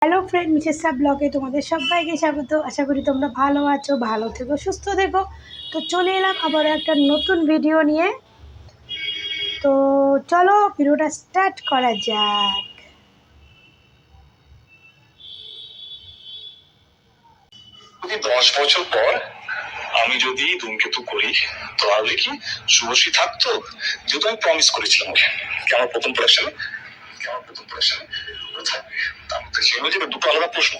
Hello friend, Mrs ব্লগে তোমাদের সবাইকে স্বাগত। আশা করি তোমরা ভালো আছো, ভালো থেকো, সুস্থ থেকো। তো চলে এলাম আবার একটা নতুন ভিডিও নিয়ে। তো চলো ভিডিওটা স্টার্ট করা যাক। যদি 10 বছর পর আমি যদি ধূমকেতু করি, তাহলে কি শুভশ্রী থাকতো? যেহেতু আমি প্রমিস করেছিলাম ওকে, আমার প্রথম প্রোডাকশনে ও থাকবে। তার মধ্যে সেই হয়েছে দুটো আলাদা প্রশ্ন,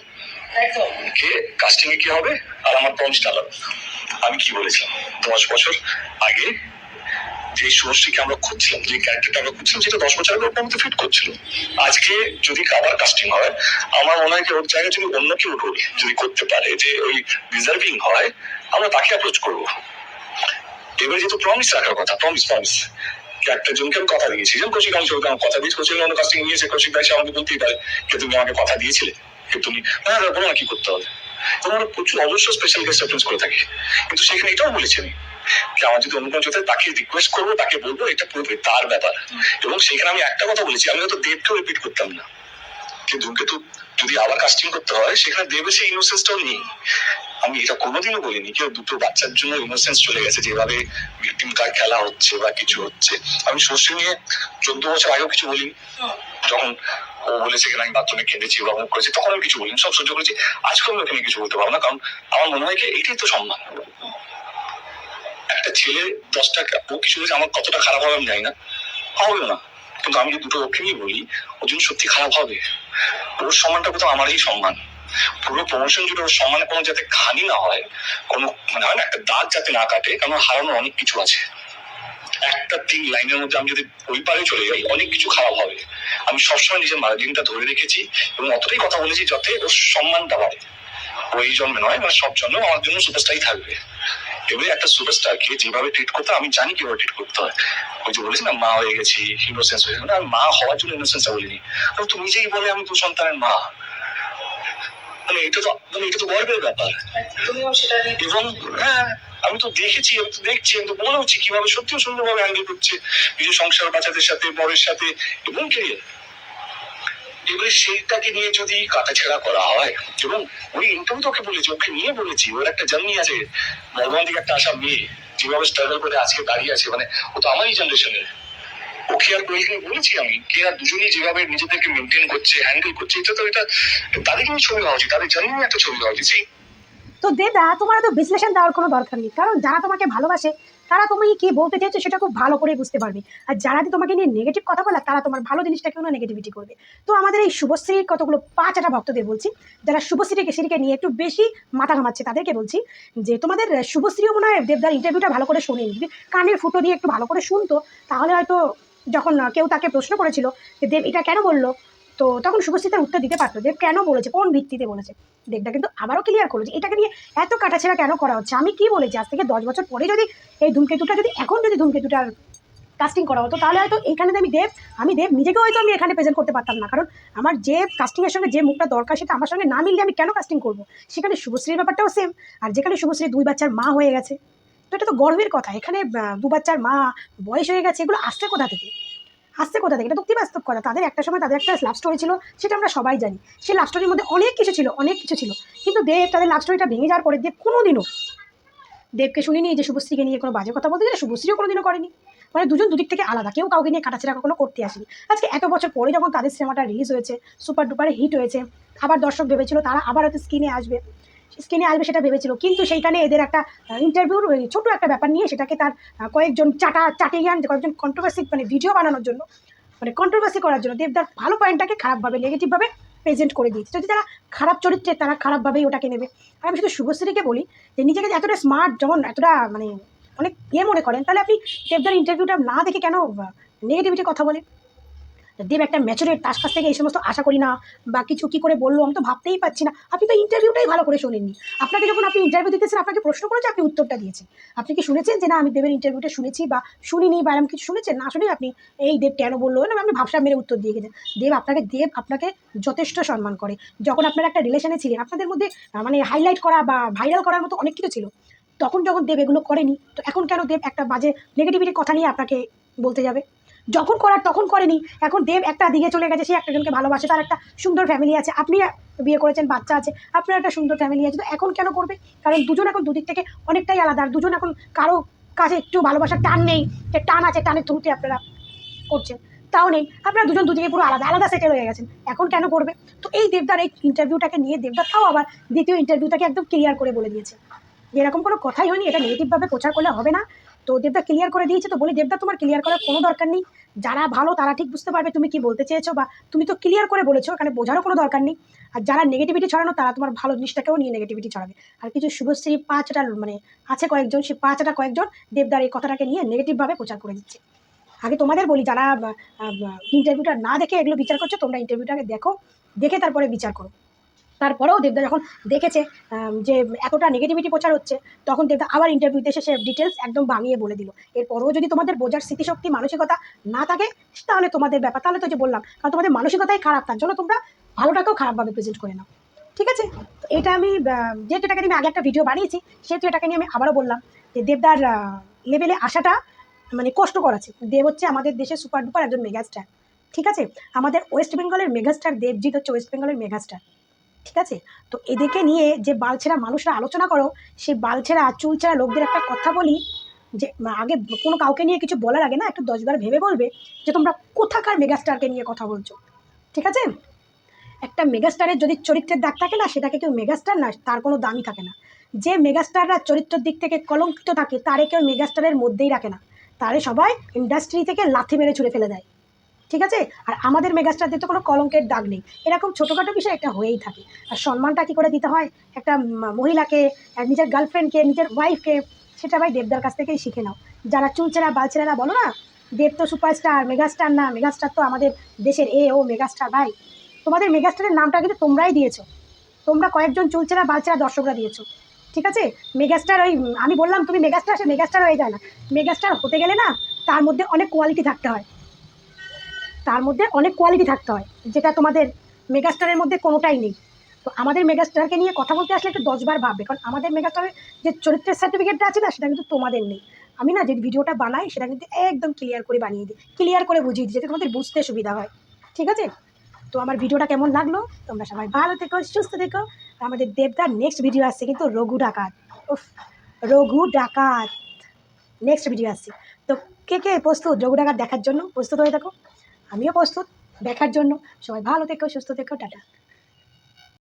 কে কাস্টিং এ কি হবে আর আমার প্রমিসটা আলাদা। আমি কি বলেছিলাম 10 বছর আগে, যে শুভশ্রীকে আমরা খুঁজছিলাম, যে ক্যারেক্টারটা আমরা খুঁজছিলাম, যেটা 10 বছর আগে ওর মধ্যে ফিট করছিল, আজকে যদি আবার কাস্টিং হয়, আমার মনে হয় ওর জায়গায় যদি অন্য কেউ রোল যদি করতে পারে, যে ওই ডিজার্ভিং হয়, আমরা তাকে অ্যাপ্রোচ করবো। এবার যেহেতু প্রমিস রাখার কথা, প্রমিস ক্যারেক্টার জনকে আমি কথা দিয়েছি, যেমন কৌশিক, আমি ছবিতে আমার কথা দিয়েছি, কৌশিক অন্য কাস্টিং নিয়েছে, কৌশিক ভাই সে আমাকে বলতেই পারে যে তুমি আমাকে কথা দিয়েছিলে, তুমি হ্যাঁ বলো না কি করতে হবে। তোমরা প্রচুর অবশ্য স্পেশাল গেস্ট রেফারেন্স করে থাকি, কিন্তু সেখানে এটাও বলেছি আমি যে আমার যদি অন্য কোনো চোখে তাকে রিকোয়েস্ট করবো, তাকে বলবো এটা পুরোপুরি তার ব্যাপার। এবং সেখানে আমি একটা কথা বলেছি, আমি হয়তো দেবকেও রিপিট করতাম না, যে ধূমকেতু যদি আবার কাস্টিং করতে হয়, সেখানে দেবের সেই ইনোসেন্সটাও নেই। আমি এটা কোনোদিনও বলিনি কেউ দুটো বাচ্চার জন্য ইনোসেন্স চলে গেছে, যেভাবে ভিকটিম কার্ড খেলা হচ্ছে বা কিছু হচ্ছে। আমি শস্য নিয়ে 14 বছর আগেও কিছু বলিনি, যখন ও বলেছে কিনা আমি বাথরুমে কেঁদেছি বা মুখ করেছি, তখন আমি কিছু বলিনি, সব সহ্য করেছি। আজকেও আমি ওখানে কিছু বলতে পারবো না, কারণ আমার মনে হয় কি এইটাই তো সম্মান। একটা ছেলে 10 টাকা ও কিছু বলেছে, আমার কতটা খারাপ হবে আমি জানি না, হবে না, কিন্তু আমি যদি দুটো ওকে নিয়ে বলি, ওর জন্য সত্যি খারাপ হবে। ওর সম্মানটা কোথাও আমারই সম্মান। পুরো প্রমোশন জুড়ে ওর সম্মানে কোনো যাতে খানি না হয়, কোনো মানে হয় না একটা দাগ যাতে না কাটে, কারণ হারানোর অনেক কিছু আছে। একটা 3 লাইনের মধ্যে আমি যদি ওই পারে চলে যাই, অনেক কিছু খারাপ হবে। আমি সবসময় নিজের মার্জিনটা ধরে রেখেছি এবং অতটাই কথা বলেছি যাতে ওর সম্মানটা বাড়ে। ও এই জন্মে নয়, মানে সব জন্য আমার জন্য সুপারস্টারই থাকবে। এবার একটা সুপারস্টারকে যেভাবে ট্রিট করতে, আমি জানি কিভাবে ট্রিট করতে হয়। ওই যে বলেছি না, মা হয়ে গেছি, ইনোসেন্স হয়ে গেছে, আমি মা হওয়ার জন্য ইনোসেন্সটা বলিনি। তুমি নিজেই বলে আমি 2 সন্তানের মা, মানে এটা তো গর্বের ব্যাপার। এবং হ্যাঁ, আমি তো দেখেছি, আমি তো দেখছি, আমি তো বলেওছি কিভাবে সত্যি সুন্দরভাবে হ্যান্ডেল করছে নিজের সংসার, বাচ্চাদের সাথে, বরের সাথে এবং কেরিয়ার। এবারে সেইটাকে নিয়ে যদি কাটাছেড়া করা হয়, এবং ওই ইন্টারভিউ তোকে বলেছি, ওকে নিয়ে বলেছি, ওর একটা জার্নি আছে, বর্ধমান থেকে একটা আসা মেয়ে যেভাবে স্ট্রাগল করে আজকে দাঁড়িয়ে আছে, মানে ও তো আমারই জেনারেশনের। ওকে আর কোয়েলকে বলেছি আমি, কে আর দুজনেই যেভাবে নিজেদেরকে মেনটেন করছে, হ্যান্ডেল করছে, এটা তাদেরকে নিয়ে ছবি হওয়া উচিত, তাদের জার্নি নিয়ে একটা ছবি হওয়া উচিত। তো দেদা, তোমার তো বিশ্লেষণ দেওয়ার কোনো দরকার নেই, কারণ যারা তোমাকে ভালোবাসে তারা তুমি কি বলতে চাইছো সেটা খুব ভালো করে বুঝতে পারবে। আর যারা তোমাকে নিয়ে নেগেটিভ কথা বলে, তারা তোমার ভালো জিনিসটাকেও না নেগেটিভিটি করবে। তো আমাদের এই শুভশ্রীর কতগুলো 5টা ভক্তদের বলছি, যারা শুভশ্রীকে নিয়ে একটু বেশি মাথা ঘামাচ্ছে, তাদেরকে বলছি যে তোমাদের শুভশ্রীও মনে হয় দেবদার ইন্টারভিউটা ভালো করে শোনেনি। যদি কানের ফুটো দিয়ে একটু ভালো করে শুনতো, তাহলে হয়তো যখন কেউ তাকে প্রশ্ন করেছিল যে দেব এটা কেন বললো, তো তখন শুভশ্রী তার উত্তর দিতে পারতো, দেব কেন বলেছে, কোন ভিত্তিতে বলেছে। দেবটা কিন্তু আবারও ক্লিয়ার করলো যে এটাকে নিয়ে এত কাটাছেড়া কেন করা হচ্ছে। আমি কি বলেছি, আজ থেকে 10 বছর পরে যদি এই ধূমকেতুটা এখন যদি ধূমকেতুটার কাস্টিং করা হতো, তাহলে হয়তো এইখানে আমি দেব নিজেকেও হয়তো আমি এখানে প্রেজেন্ট করতে পারতাম না, কারণ আমার যে কাস্টিংয়ের সঙ্গে যে মুখটা দরকার সেটা আমার সঙ্গে না মিললে আমি কেন কাস্টিং করবো। সেখানে শুভশ্রীর ব্যাপারটাও সেম, আর যেখানে শুভশ্রী 2 বাচ্চার মা হয়ে গেছে, তো এটা তো গর্বের কথা। এখানে 2 বাচ্চার মা, বয়স হয়ে গেছে, এগুলো আসছে কোথা থেকে? এটা তো বাস্তব কথা। তাদের একটা সময় তাদের একটা লাভ স্টোরি ছিল, সেটা আমরা সবাই জানি। সেই লাভ স্টোরির মধ্যে অনেক কিছু ছিল, কিন্তু দেব তাদের লাভ স্টোরিটা ভেঙে যাওয়ার পরে দেব কোনোদিনও দেবকে শুনিনি যে শুভশ্রীকে নিয়ে কোনো বাজে কথা বলতে, গেলে শুভশ্রীও কোনোদিনও করেনি। মানে দুজন দুদিক থেকে আলাদা, কেউ কাউকে নিয়ে কাটাছেড়া কখনো করতে আসেনি। আজকে এত বছর পরে যখন তাদের সিনেমাটা রিলিজ হয়েছে, সুপার ডুপারে হিট হয়েছে, আবার দর্শক ভেবেছিল তারা আবার হয়তো স্ক্রিনে আসবে, সেটা ভেবেছিল, কিন্তু সেইখানে এদের একটা ইন্টারভিউর ছোট একটা ব্যাপার নিয়ে সেটাকে তার কয়েকজন চাটিয়ান, কয়েকজন কন্ট্রোভার্সি মানে ভিডিও বানানোর জন্য, মানে কন্ট্রোভার্সি করার জন্য দেবদার ভালো পয়েন্টটাকে খারাপভাবে, নেগেটিভভাবে প্রেজেন্ট করে দিয়েছে। যদি তারা খারাপ চরিত্রে, তারা খারাপভাবেই ওটাকে নেবে। আর আমি শুধু শুভশ্রীকে বলি যে নিজেকে এতটা স্মার্ট, যখন এতটা মানে অনেক মনে করেন, তাহলে আপনি দেবদার ইন্টারভিউটা না দেখে কেন নেগেটিভিটি কথা বলেন। দেব একটা ম্যাচুরেট, তার কাছ থেকে এই সমস্ত আশা করি না, বা কিছু কী করে বললো আমি তো ভাবতেই পারছি না। আপনি তো ইন্টারভিউটাই ভালো করে শোনেননি। আপনাকে যখন আপনি ইন্টারভিউ দিতেছেন, আপনাকে প্রশ্ন করেছে, আপনি উত্তরটা দিয়েছেন। আপনি কি শুনেছেন যে না আমি দেবের ইন্টারভিউটা শুনেছি বা শুনিনি, বা এরকম কিছু শুনেছেন? না শুনে আপনি এই দেব কেন বললো না, আপনি ভাবসা মেরে উত্তর দিয়ে গেছেন। দেব আপনাকে যথেষ্ট সম্মান করে। যখন আপনারা একটা রিলেশনে ছিলেন, আপনাদের মধ্যে মানে হাইলাইট করা বা ভাইরাল করার মতো অনেক কিছু ছিল, তখন যখন দেব এগুলো করেনি, তো এখন কেন দেব একটা বাজে নেগেটিভিটির কথা নিয়ে আপনাকে বলতে যাবে? যখন করার তখন করেনি। এখন দেব একটা দিকে চলে গেছে, সে একটা জনকে ভালোবাসে, তার একটা সুন্দর ফ্যামিলি আছে, আপনি বিয়ে করেছেন, বাচ্চা আছে, আপনার একটা সুন্দর ফ্যামিলি আছে, তো এখন কেন করবে? কারণ দুজন এখন দুদিক থেকে অনেকটাই আলাদা, আর দুজন এখন কারো কাছে একটু ভালোবাসার টান নেই, যে টান আছে, টানের থ্রুতে আপনারা করছেন, তাও নেই, আপনারা দুজন দুদিকে পুরো আলাদা আলাদা সেটেল হয়ে গেছেন, এখন কেন করবে? তো এই দেবদার এই ইন্টারভিউটাকে নিয়ে দেবদার তাও আবার দ্বিতীয় ইন্টারভিউটাকে একদম ক্লিয়ার করে বলে দিয়েছে যে এরকম কোনো কথাই হয়নি, এটা নেগেটিভভাবে প্রচার করলে হবে না। তো দেবদা ক্লিয়ার করে দিয়েছে, তো বলি দেবদা তোমার ক্লিয়ার করার কোনো দরকার নেই, যারা ভালো তারা ঠিক বুঝতে পারবে তুমি কি বলতে চেয়েছো, বা তুমি তো ক্লিয়ার করে বলেছো, এখানে বোঝারও কোনো দরকার নেই। আর যারা নেগেটিভিটি ছড়ানো তারা তোমার ভালো জিনিসটাকেও নিয়ে নেগেটিভিটি ছড়াবে। আর কিছু শুভশ্রী পাঁচটা মানে আছে কয়েকজন, সেই পাঁচটা কয়েকজন দেবদার এই কথাটাকে নিয়ে নেগেটিভভাবে প্রচার করে দিচ্ছে। আগে তোমাদের বলি, যারা ইন্টারভিউটা না দেখে এগুলো বিচার করছো, তোমরা ইন্টারভিউটাকে দেখো, দেখে তারপরে বিচার করো। তারপরেও দেবদা যখন দেখেছে যে এতটা নেগেটিভিটি প্রচার হচ্ছে, তখন দেবদা আবার ইন্টারভিউতে এসে সে ডিটেলস একদম ভাঙিয়ে বলে দিল। এরপরেও যদি তোমাদের বোঝার স্মৃতিশক্তি মানসিকতা না থাকে, তাহলে তোমাদের ব্যাপার, তাহলে তো যে বললাম, কারণ তোমাদের মানসিকতাই খারাপ, তার জন্য তোমরা ভালোটাকেও খারাপভাবে প্রেজেন্ট করে নাও। ঠিক আছে? তো এটা আমি যেহেতু এটাকে নিয়ে আমি আগে একটা ভিডিও বানিয়েছি, সেহেতু এটাকে নিয়ে আমি আবারও বললাম যে দেবদার লেভেলে আসাটা মানে কষ্টকর আছে। দেব হচ্ছে আমাদের দেশের সুপার ডুপার একজন মেগাস্টার। ঠিক আছে? আমাদের ওয়েস্ট বেঙ্গলের মেগাস্টার দেবজিৎ হচ্ছে ওয়েস্ট বেঙ্গলের মেগাস্টার। ঠিক আছে? তো এদেরকে নিয়ে যে বালছেরা মানুষরা আলোচনা করো, সেই বালছেরা চুলছেরা লোকদের একটা কথা বলি, যে আগে কোনো কাউকে নিয়ে কিছু বলার আগে না একটু 10 বার ভেবে বলবে যে তোমরা কোথাকার মেগাস্টারকে নিয়ে কথা বলছো। ঠিক আছে? একটা মেগাস্টারের যদি চরিত্রের দাগ থাকে না, সেটাকে কেউ মেগাস্টার না, তার কোনো দামই থাকে না। যে মেগাস্টাররা চরিত্রের দিক থেকে কলঙ্কিত থাকে, তারে কেউ মেগাস্টারের মধ্যেই রাখে না, তারে সবাই ইন্ডাস্ট্রি থেকে লাথি মেরে ছুড়ে ফেলে দেয়। ঠিক আছে? আর আমাদের মেগাস্টারদের তো কোনো কলঙ্কের দাগ নেই, এরকম ছোটোখাটো বিষয় একটা হয়েই থাকে। আর সম্মানটা কী করে দিতে হয় একটা মহিলাকে, নিজের গার্লফ্রেন্ডকে, নিজের ওয়াইফকে, সেটা ভাই দেবদার কাছ থেকেই শিখে নাও। যারা চুলচেরা বালছেরা বলো না, দেব তো সুপারস্টার, মেগাস্টার না, মেগাস্টার তো আমাদের দেশের ও মেগাস্টার। ভাই, তোমাদের মেগাস্টারের নামটা কিন্তু তোমরাই দিয়েছো, তোমরা কয়েকজন চুলচেরা বালছেরা দর্শকরা দিয়েছো। ঠিক আছে? মেগাস্টার ওই আমি বললাম তুমি মেগাস্টার, সে মেগাস্টার হয়ে যায় না। মেগাস্টার হতে গেলে না তার মধ্যে অনেক কোয়ালিটি থাকতে হয়, তার মধ্যে অনেক কোয়ালিটি থাকতে হয়, যেটা তোমাদের মেগাস্টারের মধ্যে কোনোটাই নেই। তো আমাদের মেগাস্টারকে নিয়ে কথা বলতে আসলে একটু 10 বার ভাববে, কারণ আমাদের মেগাস্টারের যে চরিত্রের সার্টিফিকেটটা আছে না, সেটা কিন্তু তোমাদের নেই। আমি না যে ভিডিওটা বানাই সেটা কিন্তু একদম ক্লিয়ার করে বানিয়ে দিই, ক্লিয়ার করে বুঝিয়ে দিই, যাতে তোমাদের বুঝতে সুবিধা হয়। ঠিক আছে? তো আমার ভিডিওটা কেমন লাগলো? তোমরা সবাই ভালো থেকো, সুস্থ থেকো। আর আমাদের দেবদার নেক্সট ভিডিও আসছে কিন্তু রঘু ডাকাত। উফ, রঘু ডাকাত নেক্সট ভিডিও আসছে। তো কে কে প্রস্তুত রঘু ডাকাত দেখার জন্য? প্রস্তুত হয়ে থাকো, আমিও প্রস্তুত দেখার জন্য। সবাই ভালো থেকো, সুস্থ থেকো, টাটা।